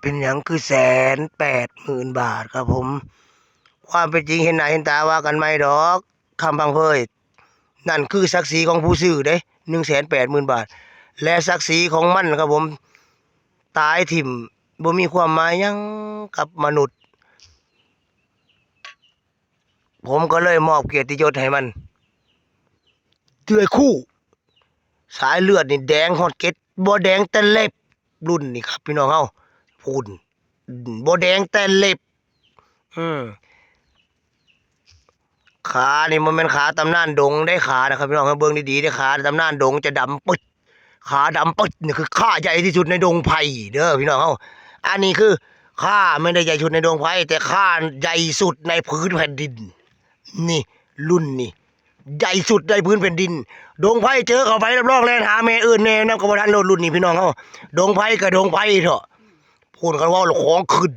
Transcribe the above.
เป็นหยังคือ180,000 บาทครับผมความเป็นจริงเห็นหน้าเห็นตาว่ากันไหมดอกคำพังเพยนั่นคือศักดิ์ศรีของผู้ซื้อเด้180,000 บาทและศักดิ์ศรีของมันครับผมตายถิ่มบ่มีความหมายหยังกับมนุษย์ผมก็เลยมอบเกียรติยศให้มันด้วยคู่สายเลือดนี่แดงฮอดเก็ดบ่แดงแต่เล็บรุ่นนี่ครับพี่น้องเฮาพูดบ่แดงแต่เล็บอืมขานี่มันเป็นขาตำนานดงได้ขานะครับพี่น้องครับเบิ่งดีๆได้ขาตำนานดงจะดำปึ๊ดขาดำปึ๊ดนี่คือขาใหญ่ที่สุดในดงไผ่เด้อพี่น้องเฮาอันนี้คือขาไม่ได้ใหญ่สุดในดงไผ่แต่ขาใหญ่สุดในพื้นแผ่นดินนี่รุ่นนี่ใหญ่สุดในพื้นแผ่นดินดงไผ่เจอเข้าไปรับรองแลนหาแม่อื่นแน่นำกับบ่ทันโลดรุ่นนี่พี่น้องเฮาดงไผ่กับดงไผ่เถอะพูดกันว่าของขึ้น